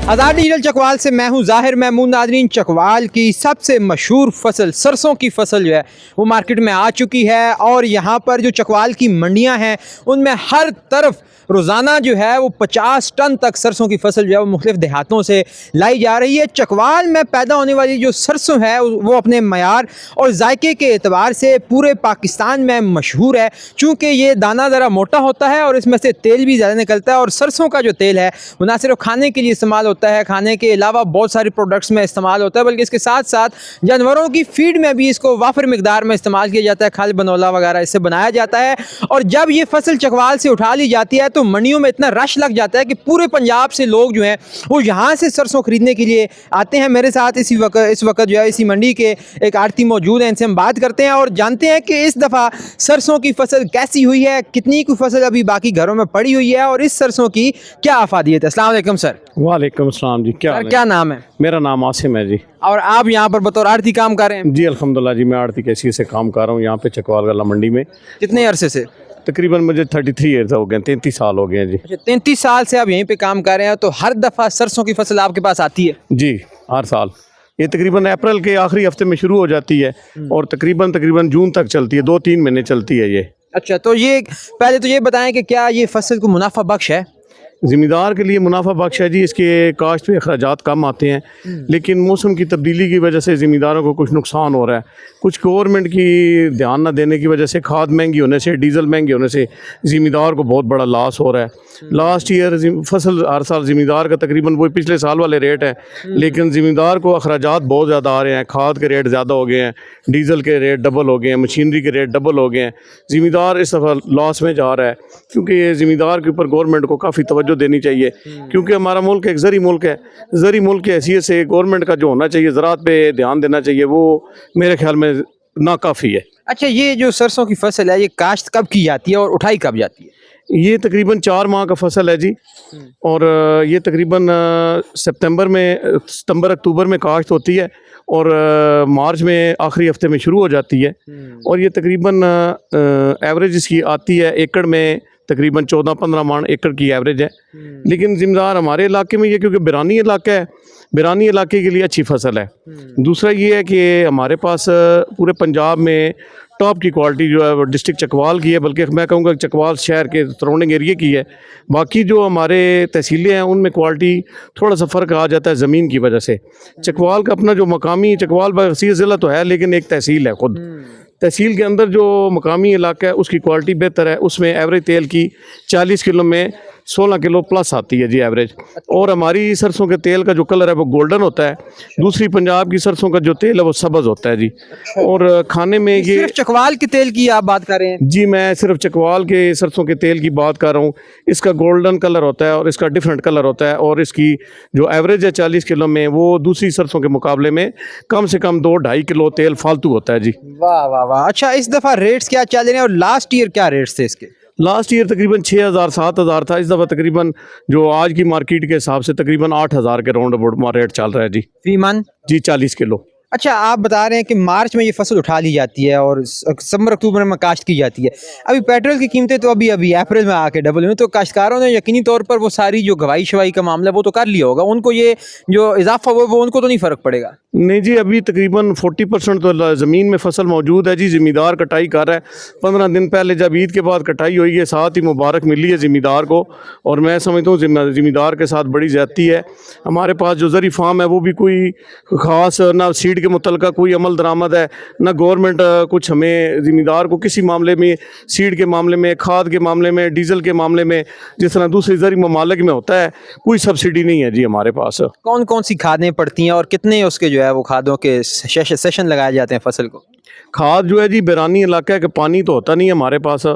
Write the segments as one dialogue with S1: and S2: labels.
S1: आज़ाद digital Chakwal से मैं हूं ज़ाहिर महमूद। नाज़रीन, चकवाल की सबसे मशहूर फसल सरसों की फसल जो है वो मार्केट में आ चुकी है और यहाँ पर जो चकवाल की मंडियाँ हैं उनमें हर तरफ रोज़ाना जो है वो 50 टन तक सरसों की फसल जो है वो मुख्तलिफ देहातों से लाई जा रही है। चकवाल में पैदा होने वाली जो सरसों है वो अपने मयार और जायके के एतबार से पूरे पाकिस्तान में मशहूर है, चूँकि ये दाना ज़रा मोटा होता है और इसमें से तेल भी ज़्यादा निकलता है। और सरसों का जो तेल है वो ना सिर्फ खाने के लिए इस्तेमाल होता है, खाने के अलावा बहुत सारे प्रोडक्ट्स में इस्तेमाल होता है, बल्कि इसके साथ साथ जानवरों की फीड में भी इसको वाफिर मिकदार में इस्तेमाल किया जाता है। खल बनोला वगैरह इससे बनाया जाता है। और जब ये फसल चकवाल से उठा ली जाती है तो मंडियों में इतना रश लग जाता है कि पूरे पंजाब से लोग जो हैं वो यहाँ से सरसों खरीदने के लिए आते हैं। मेरे साथ इस वक्त जो है इसी मंडी के एक आड़ती मौजूद हैं, इनसे हम बात करते हैं और जानते हैं कि इस दफ़ा सरसों की फसल कैसी हुई है, कितनी की फसल अभी बाकी घरों में पड़ी हुई है और इस सरसों की क्या अफादियत है। अस्सलाम वालेकुम सर।
S2: वालेकुम अस्सलाम जी। क्या
S1: नाम है?
S2: मेरा नाम आसिम है जी।
S1: और आप यहाँ पर बतौर आड़ती काम कर रहे हैं?
S2: जी अल्हम्दुलिल्लाह जी, मैं आड़ती कैसी से काम कर रहा हूँ यहाँ पे चकवाल गला मंडी में।
S1: कितने अरसे से?
S2: तकरीबन मुझे 33 ईयर्स हो गए, 33 साल हो गए हैं जी।
S1: अच्छा, 33 साल से आप यहीं पे काम कर रहे हैं, तो हर दफ़ा सरसों की फसल आपके पास आती है?
S2: जी हर साल। ये तकरीबन अप्रैल के आखिरी हफ्ते में शुरू हो जाती है और तकरीबन जून तक चलती है, 2-3 महीने चलती है ये।
S1: अच्छा, तो ये पहले तो ये बताएं कि क्या ये फसल को मुनाफा बख्श है?
S2: ज़िम्मेदार के लिए मुनाफा बख्श है जी। इसके काश्त पे अखराजात कम आते हैं, लेकिन मौसम की तब्दीली की वजह से ज़िम्मेदारों को कुछ नुकसान हो रहा है। कुछ गवर्नमेंट की ध्यान न देने की वजह से, खाद महंगी होने से, डीज़ल महंगे होने से ज़िम्मेदार को बहुत बड़ा लॉस हो रहा है। लास्ट ईयर फसल हर साल ज़िम्मेदार का तकरीबन वही पिछले साल वाले रेट है, लेकिन ज़िम्मेदार को अखराजात बहुत ज़्यादा आ रहे हैं। खाद के रेट ज़्यादा हो गए हैं, डीज़ल के रेट डबल हो गए हैं, मशीनरी के रेट डबल हो गए हैं। ज़िम्मेदार इस दफ़ा लॉस में जा रहा है, क्योंकि ये ज़िम्मेदार के ऊपर गवर्नमेंट को काफ़ी तवज्जो देनी चाहिए, क्योंकि हमारा मुल्क एक ज़री मुल्क है। ज़री मुल्क की हैसियत से गवर्नमेंट का जो होना चाहिए, ज़राअत पे ध्यान देना चाहिए, वो मेरे ख्याल में नाकाफ़ी है।
S1: अच्छा, ये जो सरसों की फसल है ये काश्त कब की जाती है और उठाई कब जाती है?
S2: ये तकरीबन 4 माह का फसल है जी, और ये तकरीबन सितंबर अक्टूबर में काश्त होती है और मार्च में आखिरी हफ्ते में शुरू हो जाती है। और ये तकरीबन एवरेज इसकी आती है एकड़ में तकरीबन 14-15 मन एकड़ की एवरेज है। लेकिन ज़िम्मेदार हमारे इलाके में ये, क्योंकि बिरानी इलाका है, बिरानी इलाके के लिए अच्छी फसल है। दूसरा ये है कि हमारे पास पूरे पंजाब में टॉप की क्वालिटी जो है वो डिस्ट्रिक्ट चकवाल की है, बल्कि मैं कहूँगा चकवाल शहर के सराउंडिंग एरिया की है। बाकी जो हमारे तहसीलें हैं उनमें क्वालिटी थोड़ा सा फ़र्क आ जाता है ज़मीन की वजह से। चकवाल का अपना जो मकामी, चकवाल बसीर ज़िला तो है लेकिन एक तहसील है खुद। तहसील के अंदर जो मकामी इलाका है उसकी क्वालिटी बेहतर है, उसमें एवरेज तेल की 40 किलो में 16 किलो प्लस आती है जी एवरेज। और हमारी सरसों के तेल का जो कलर है वो गोल्डन होता है, दूसरी पंजाब की सरसों का जो तेल है वो सब्ज़ होता है जी। और खाने में ये
S1: सिर्फ चकवाल के तेल की आप बात कर रहे हैं?
S2: जी, मैं सिर्फ चकवाल के सरसों के तेल की बात कर रहा हूँ। इसका गोल्डन कलर होता है और इसका डिफरेंट कलर होता है, और इसकी जो एवरेज है 40 किलो में, वो दूसरी सरसों के मुकाबले में कम से कम 2-2.5 किलो तेल फालतू होता है जी।
S1: वाह वाह वाह। अच्छा, इस दफ़ा रेट्स क्या चल रहे हैं और लास्ट ईयर क्या रेट्स थे इसके?
S2: लास्ट ईयर तकरीबन 6,000-7,000 था। इस दफ़ा तकरीबन जो आज की मार्केट के हिसाब से तकरीबन 8,000 के राउंड अबाउट रेट चल रहा है जी।
S1: फी मन?
S2: जी 40 किलो।
S1: अच्छा, आप बता रहे हैं कि मार्च में ये फसल उठा ली जाती है और सितंबर अक्टूबर में काश्त की जाती है। अभी पेट्रोल की कीमतें तो अभी अप्रैल में आके डबल हुई, तो काश्तकारों ने यकीनी तौर पर वो सारी जो गवाई शवाई का मामला वो तो कर लिया होगा, उनको ये जो इजाफा हुआ वो उनको तो नहीं फ़र्क पड़ेगा?
S2: नहीं जी, अभी तकरीबन 40% तो ज़मीन में फसल मौजूद है जी। ज़िम्मेदार कटाई कर रहा है। 15 दिन पहले जब ईद के बाद कटाई हुई है, साथ ही मुबारक मिली है ज़िम्मेदार को, और मैं समझता हूँ ज़िम्मेदार के साथ बड़ी ज़्यादती है। हमारे पास जो ज़री फार्म है वो भी कोई ख़ास ना सीड के मुतल्लिक़ कोई अमल दरामद है, ना गवर्नमेंट कुछ हमें ज़िम्मेदार को किसी मामले में, सीड के मामले में, खाद के मामले में, डीज़ल के मामले में, जिस तरह दूसरे ज़री ममालिक में होता है, कोई सब्सिडी नहीं है जी हमारे पास।
S1: कौन कौन सी खादें पड़ती हैं और कितने उसके जो है वो खादों के सेशन लगाए जाते हैं फसल को?
S2: खाद जो है जी, बिरानी इलाका है कि पानी तो होता नहीं है हमारे पास,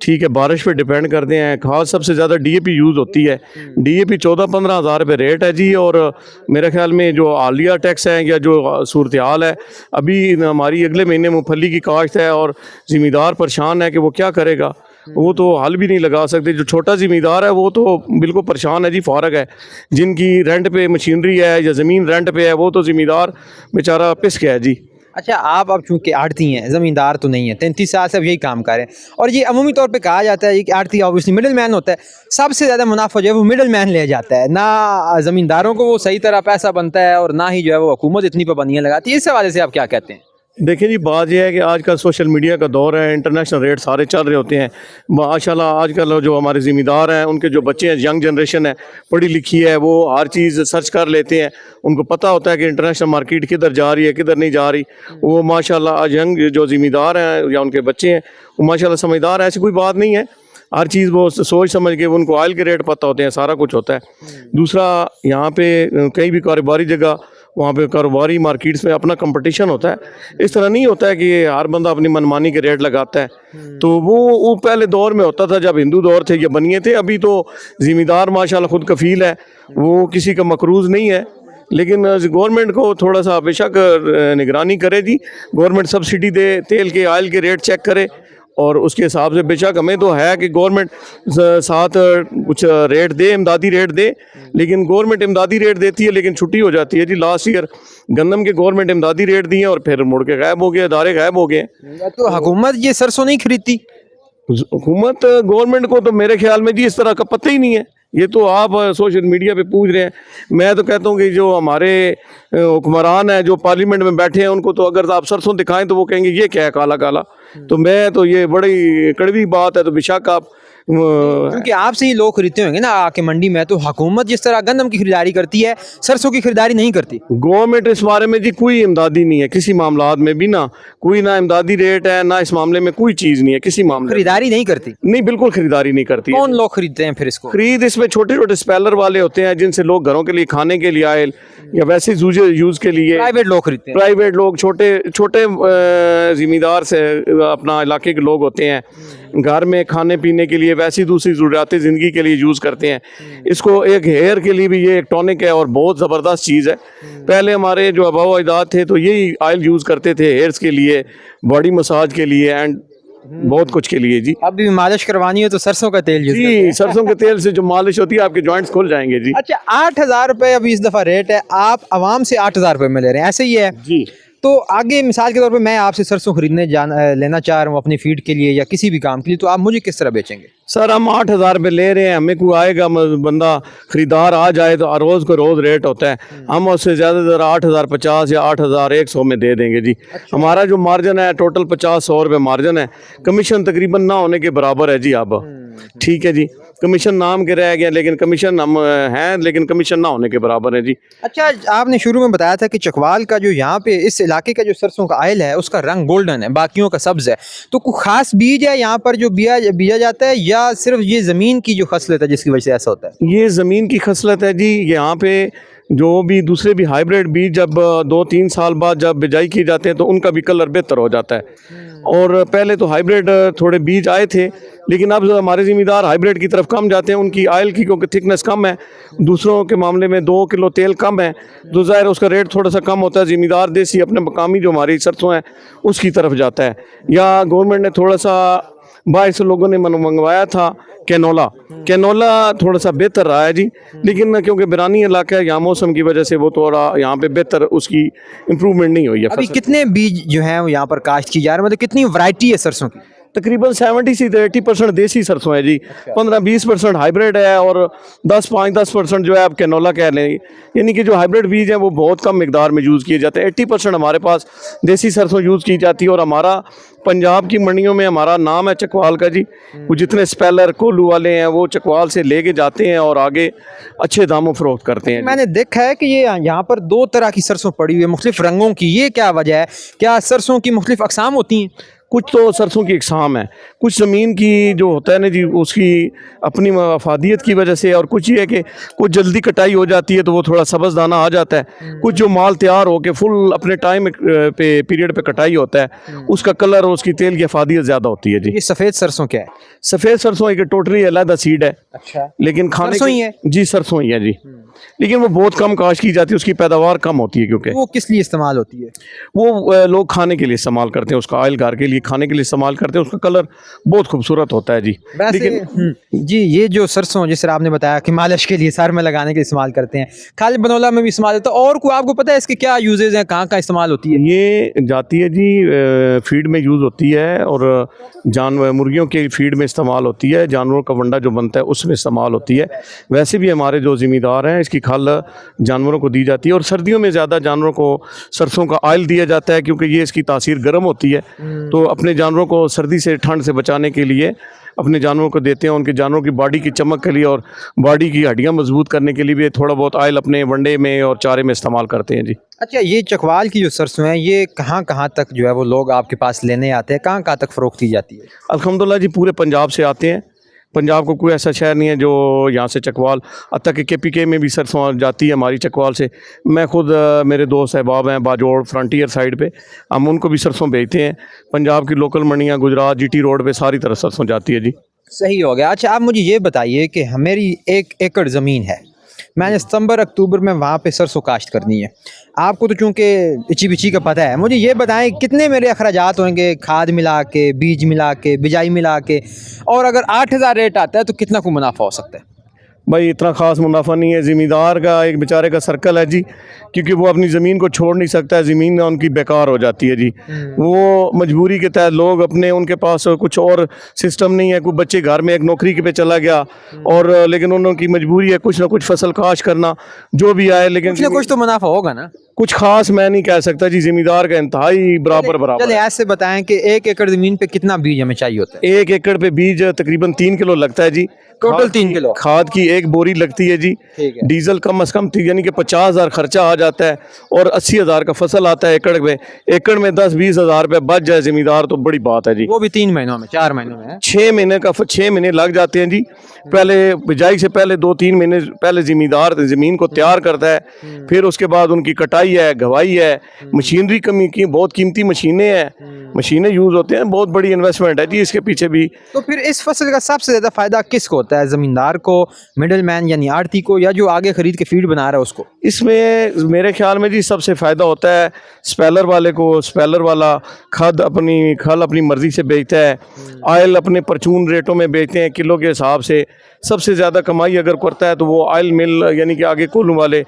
S2: ठीक है, बारिश पे डिपेंड करते हैं। खाद सबसे ज़्यादा डीएपी यूज़ होती है। डीएपी 14-15 हज़ार रुपये रेट है जी। और मेरे ख्याल में जो आलिया टैक्स है या जो सूरत हाल है, अभी हमारी अगले महीने मूंगफली की काश्त है और ज़िम्मेदार परेशान है कि वो क्या करेगा। वो तो हल भी नहीं लगा सकते। जो छोटा ज़मींदार है वो तो बिल्कुल परेशान है जी, फारग है। जिनकी रेंट पे मशीनरी है या ज़मीन रेंट पे है वो तो ज़मींदार बेचारा पिस गया है जी।
S1: अच्छा, आप अब चूंकि आड़ती हैं, ज़मींदार तो नहीं है, 33 साल से अब यही काम कर रहे हैं, और ये अमूमी तौर पे कहा जाता है कि आड़ती ऑब्वियसली मिडिल मैन होता है, सबसे ज़्यादा मुनाफा जो है वो मिडिल मैन ले जाता है, ना ज़मींदारों को वो सही तरह पैसा बनता है और ना ही जो है वो हुकूमत इतनी पाबंदियाँ लगाती है। इस हवाले से आप क्या कहते हैं?
S2: देखिए जी, बात यह है कि आजकल सोशल मीडिया का दौर है, इंटरनेशनल रेट सारे चल रहे होते हैं माशाल्लाह। आजकल जो हमारे ज़मींदार हैं, उनके जो बच्चे हैं, यंग जनरेशन है, पढ़ी लिखी है, वो हर चीज़ सर्च कर लेते हैं। उनको पता होता है कि इंटरनेशनल मार्केट किधर जा रही है, किधर नहीं जा रही। वो माशाल्लाह आज यंग जो ज़मींदार हैं या उनके बच्चे हैं, वो माशाल्लाह समझदार हैं, ऐसी कोई बात नहीं है। हर चीज़ वो सोच समझ के, उनको ऑयल के रेट पता होते हैं, सारा कुछ होता है। दूसरा, यहाँ पे कहीं भी कारोबारी जगह, वहाँ पे कारोबारी मार्केट्स में अपना कंपटीशन होता है। इस तरह नहीं होता है कि हर बंदा अपनी मनमानी के रेट लगाता है। तो वो पहले दौर में होता था जब हिंदू दौर थे या बनिए थे। अभी तो ज़मींदार माशाल्लाह खुद कफ़ील है, वो किसी का मकरूज़ नहीं है। लेकिन गवर्नमेंट को थोड़ा सा बेशक निगरानी करे जी, गवर्नमेंट सब्सिडी दे, तेल के ऑयल के रेट चेक करे, और उसके हिसाब से बेशक हमें तो है कि गवर्नमेंट साथ कुछ रेट दे, इमदादी रेट दे। लेकिन गवर्नमेंट इमदादी रेट देती है लेकिन छुट्टी हो जाती है जी। लास्ट ईयर गंदम के गवर्नमेंट इमदादी रेट दिए और फिर मुड़ के गायब हो गए, अदारे गायब हो गए।
S1: तो हुकूमत ये सरसों नहीं खरीदती?
S2: हुकूमत गवर्नमेंट को तो मेरे ख्याल में जी इस तरह का पता ही नहीं है। ये तो आप सोशल मीडिया पे पूछ रहे हैं। मैं तो कहता हूँ कि जो हमारे हुक्मरान हैं, जो पार्लियामेंट में बैठे हैं, उनको तो अगर आप सरसों दिखाएं तो वो कहेंगे ये क्या है काला काला। तो मैं तो ये बड़ी कड़वी बात है, तो बेशक आप
S1: क्योंकि आपसे ही लोग खरीदते होंगे ना आके मंडी में, तो हुकूमत जिस तरह गंदम की खरीदारी करती है, सरसों की खरीदारी नहीं करती।
S2: गवर्नमेंट इस बारे में जी कोई इमदादी नहीं है, किसी मामलात में भी ना कोई ना इमदादी रेट है, ना इस मामले में कोई चीज़ नहीं है, किसी मामले में
S1: खरीदारी नहीं करती।
S2: नहीं, बिल्कुल खरीदारी नहीं करती है।
S1: कौन लोग खरीदते हैं फिर इसको?
S2: खरीद इसमें छोटे छोटे स्पेलर वाले होते हैं, जिनसे लोग घरों के लिए, खाने के लिए आयल या वैसे यूज़ के लिए
S1: प्राइवेट लोग खरीदते हैं।
S2: प्राइवेट लोग, छोटे छोटे ज़मींदार से अपना इलाके के लोग होते हैं, घर में खाने पीने के लिए, वैसी दूसरी ज़रूरियात ज़िंदगी के लिए यूज़ करते हैं इसको। एक हेयर के लिए भी ये एक टॉनिक है और बहुत ज़बरदस्त चीज़ है। पहले हमारे जो आबा अजदाद थे तो यही ऑयल यूज़ करते थे हेयर्स के लिए, बॉडी मसाज के लिए एंड बहुत कुछ के लिए जी।
S1: अब भी मालिश करवानी है तो सरसों का तेल यूज करते हैं।
S2: जी, सरसों के तेल से जो मालिश होती है आपके जॉइंट्स खुल जाएंगे जी।
S1: अच्छा, 8,000 रुपये अभी इस दफ़ा रेट है, आप आवाम से 8,000 रुपये में ले रहे हैं, ऐसे ही है
S2: जी।
S1: तो आगे मिसाल के तौर पे मैं आपसे सरसों खरीदने लेना चाह रहा हूँ अपनी फीड के लिए या किसी भी काम के लिए, तो आप मुझे किस तरह बेचेंगे?
S2: सर हम 8,000 रुपये ले रहे हैं, हमें कोई आएगा बंदा खरीदार आ जाए तो रोज़ को रोज़ रेट होता है, हम उससे ज़्यादा 8,050 या 8,100 में दे देंगे जी। हमारा जो मार्जिन है टोटल 50-100 रुपये मार्जिन है, कमीशन तकरीबन ना होने के बराबर है जी। अब ठीक है जी, कमीशन नाम के रह गया लेकिन कमीशन हम हैं, लेकिन कमीशन ना होने के बराबर है जी।
S1: अच्छा, आपने शुरू में बताया था कि चकवाल का जो यहाँ पे इस इलाके का जो सरसों का आयल है उसका रंग गोल्डन है, बाकियों का सब्ज़ है, तो कोई ख़ास बीज है यहाँ पर जो बीजा जाता है या सिर्फ ये ज़मीन की जो खसलत है जिसकी वजह से ऐसा होता है?
S2: ये ज़मीन की खसलत है जी। यहाँ पे जो भी दूसरे भी हाइब्रिड बीज जब 2-3 साल बाद जब बिजाई किए जाते हैं तो उनका भी कलर बेहतर हो जाता है। और पहले तो हाइब्रिड थोड़े बीज आए थे, लेकिन अब हमारे ज़मींदार हाइब्रिड की तरफ कम जाते हैं। उनकी ऑयल की क्योंकि थिकनेस कम है, दूसरों के मामले में 2 किलो तेल कम है, तो ज़ाहिर उसका रेट थोड़ा सा कम होता है। ज़मींदार देसी अपने मकामी जो हमारी सरसों है उसकी तरफ जाता है। या गवर्नमेंट ने थोड़ा सा बाहर से लोगों ने मंगवाया था कैनोला थोड़ा सा बेहतर रहा है जी, लेकिन क्योंकि बिरानी इलाका है यहाँ मौसम की वजह से वो थोड़ा यहाँ पे बेहतर उसकी इम्प्रूवमेंट नहीं हुई है।
S1: अभी कितने बीज जो हैं वो यहाँ पर काश्त की जा रहे हैं, मतलब कितनी वैरायटी है सरसों की?
S2: तकरीबन 70 से 80% देसी सरसों है जी। 15-20% हाइब्रिड है और 5-10% जो है आप कैनोला कह लें, यानी कि जो हाइब्रिड बीज हैं वो बहुत कम मिकदार में यूज़ किए जाते हैं। 80% हमारे पास देसी सरसों यूज़ की जाती है। और हमारा पंजाब की मंडियों में हमारा नाम है चकवाल का जी। वो जितने स्पेलर कोल्हू वाले हैं वो चकवाल से लेके जाते हैं और आगे अच्छे दामों फरोख्त करते हैं।
S1: मैंने देखा है कि ये यहाँ पर 2 तरह की सरसों पड़ी हुई है, मुख्तलिफ रंगों की, ये क्या वजह है? क्या सरसों की मुख्तलिफ अक़साम होती हैं?
S2: कुछ तो सरसों की इकसाम है, कुछ ज़मीन की जो होता है ना जी उसकी अपनी अफादियत की वजह से, और कुछ ये है कि कुछ जल्दी कटाई हो जाती है तो वो थोड़ा सब्ज़ दाना आ जाता है। कुछ जो माल तैयार हो के फुल अपने टाइम पे पीरियड पे कटाई होता है उसका कलर और उसकी तेल की अफादियत ज़्यादा होती है जी।
S1: ये सफ़ेद सरसों क्या है?
S2: सफ़ेद सरसों एक टोटली अलग सीड है।
S1: अच्छा,
S2: लेकिन खाने
S1: सरसों ही है
S2: जी, सरसों ही है जी, लेकिन वो बहुत कम काश्त की जाती है, उसकी पैदावार कम होती है। क्योंकि
S1: वो किस लिए इस्तेमाल होती है?
S2: वो लोग खाने के लिए इस्तेमाल करते हैं, उसका ऑयल घर के लिए खाने के लिए इस्तेमाल करते हैं, उसका कलर बहुत खूबसूरत होता है जी।
S1: वैसे जी ये जो सरसों जिस तरह आपने बताया कि मालिश के लिए सर में लगाने के लिए इस्तेमाल करते हैं, खाली बनोला में भी इस्तेमाल होता है, और कोई आपको पता है इसके क्या यूजेज हैं, कहाँ कहाँ इस्तेमाल होती है?
S2: ये जाती है जी फीड में यूज़ होती है, और जानवर मुर्गियों के फीड में इस्तेमाल होती है, जानवरों का वंडा जो बनता है उसमें इस्तेमाल होती है। वैसे भी हमारे जो ज़िम्मेदार हैं इसकी खल जानवरों को दी जाती है, और सर्दियों में ज़्यादा जानवरों को सरसों का ऑयल दिया जाता है, क्योंकि ये इसकी तासीर गर्म होती है। तो अपने जानवरों को सर्दी से ठंड से बचाने के लिए अपने जानवरों को देते हैं, उनके जानवरों की बॉडी की चमक के लिए और बॉडी की हड्डियां मजबूत करने के लिए भी थोड़ा बहुत ऑयल अपने वंडे में और चारे में इस्तेमाल करते हैं जी।
S1: अच्छा, ये चकवाल की जो सरसों है ये कहाँ कहाँ तक जो है वो लोग आपके पास लेने आते हैं, कहाँ कहाँ तक फ़रोख्त की जाती है?
S2: अल्हम्दुलिल्लाह जी, पूरे पंजाब से आते हैं। पंजाब को कोई ऐसा शहर नहीं है जो यहाँ से चकवाल, हत्ता कि KPK में भी सरसों जाती है हमारी चकवाल से। मैं खुद मेरे दोस्त अहबाब हैं बाजोड़ फ्रंटियर साइड पे, हम उनको भी सरसों भेजते हैं। पंजाब की लोकल मंडियाँ गुजरात GT रोड पे सारी तरफ सरसों जाती है जी।
S1: सही हो गया। अच्छा, आप मुझे ये बताइए कि मेरी 1 एकड़ ज़मीन है, मैंने सितंबर अक्टूबर में वहाँ पे सरसों काश्त करनी है। आपको तो चूँकि इची बिची का पता है, मुझे ये बताएं कितने मेरे अखराजात होंगे, खाद मिला के, बीज मिला के, बिजाई मिला के, और अगर 8,000 रेट आता है तो कितना को मुनाफा हो सकता है?
S2: भाई इतना ख़ास मुनाफा नहीं है, ज़मींदार का एक बेचारे का सर्कल है जी, क्योंकि वो अपनी ज़मीन को छोड़ नहीं सकता है, ज़मीन उनकी बेकार हो जाती है जी। वो मजबूरी के तहत लोग अपने, उनके पास कुछ और सिस्टम नहीं है, कोई बच्चे घर में एक नौकरी के पे चला गया, और लेकिन उनकी मजबूरी है कुछ ना कुछ फसल काश करना, जो भी आए, लेकिन
S1: कुछ ना कुछ तो मुनाफा होगा ना?
S2: कुछ खास मैं नहीं कह सकता जी, ज़मींदार का इंतहाई बराबर
S1: चले
S2: है।
S1: ऐसे बताएं कि 1 एकड़ ज़मीन पे कितना बीज हमें चाहिए होता है?
S2: 1 एकड़ पे बीज तकरीबन 3 किलो लगता है जी।
S1: Total 3 kilo?
S2: खाद की 1 बोरी लगती है जी।
S1: ठीक है।
S2: डीजल कम से कम यानी कि 50,000 खर्चा आ जाता है, और 80,000 का फसल आता है एकड़ में। एकड़ में 10-20 हज़ार रुपये बच जाए ज़मींदार तो बड़ी बात है जी।
S1: वो भी 3 महीनों में, 4 महीनों में है?
S2: 6 महीने का 6 महीने लग जाते हैं जी। पहले बिजाई से पहले 2-3 महीने पहले ज़मींदार ज़मीन को तैयार करता है, फिर उसके बाद उनकी कटाई है, घवाई है, मशीनरी कमी की बहुत कीमती मशीनें हैं, मशीनें यूज़ होते हैं, बहुत बड़ी इन्वेस्टमेंट है जी इसके पीछे भी।
S1: तो फिर इस फसल का सबसे ज़्यादा फ़ायदा किसको होता है? ज़मींदार को, मिडल मैन यानी आड़ती को, या जो आगे खरीद के फीड बना रहा है उसको?
S2: इसमें मेरे ख्याल में जी सबसे फ़ायदा होता है स्पेलर वाले को। स्पेलर वाला खल अपनी मर्ज़ी से बेचता है, ऑयल अपने परचून रेटों में बेचते हैं किलो के हिसाब से। सबसे ज़्यादा कमाई अगर करता है तो वो ऑयल मिल यानी कि आगे कोल्हू वाले,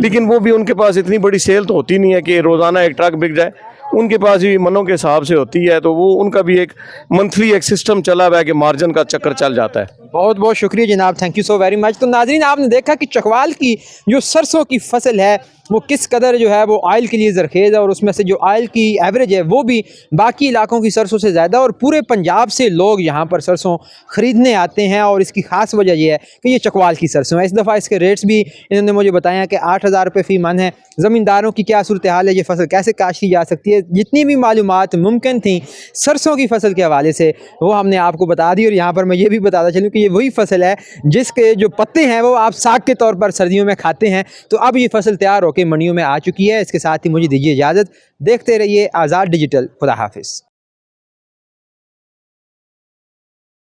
S2: लेकिन वो भी उनके पास इतनी बड़ी सेल तो होती नहीं है कि रोज़ाना एक ट्रक बिक जाए, उनके पास भी मनों के हिसाब से होती है, तो वो उनका भी एक मंथली एक सिस्टम चला हुआ है कि मार्जिन का चक्कर चल जाता है।
S1: बहुत बहुत शुक्रिया जनाब, thank you so very much. तो नाज़रीन, आपने देखा कि चकवाल की जो सरसों की फसल है वो किस कदर जो है वो ऑयल के लिए ज़रखेज़ है, और उसमें से जो ऑयल की एवरेज है वो भी बाकी इलाकों की सरसों से ज़्यादा, और पूरे पंजाब से लोग यहाँ पर सरसों ख़रीदने आते हैं। और इसकी ख़ास वजह यह है कि ये चकवाल की सरसों है। इस दफ़ा इसके रेट्स भी इन्होंने मुझे बताया कि 8,000 रुपये फ़ी मन है। ज़मींदारों की क्या सूरत हाल है, ये फसल कैसे काश्त की जा सकती है, जितनी भी मालूमात मुमकिन थी सरसों की फसल के हवाले से वो हमने आपको बता दी। और यहाँ पर मैं ये भी बताता चलूँ कि ये वही फसल है जिसके जो पत्ते हैं वो आप साग के तौर पर सर्दियों में खाते हैं। तो अब ये फसल तैयार होकर मंडियों में आ चुकी है। इसके साथ ही मुझे दीजिए इजाज़त, देखते रहिए आज़ाद डिजिटल। खुदा हाफिज़।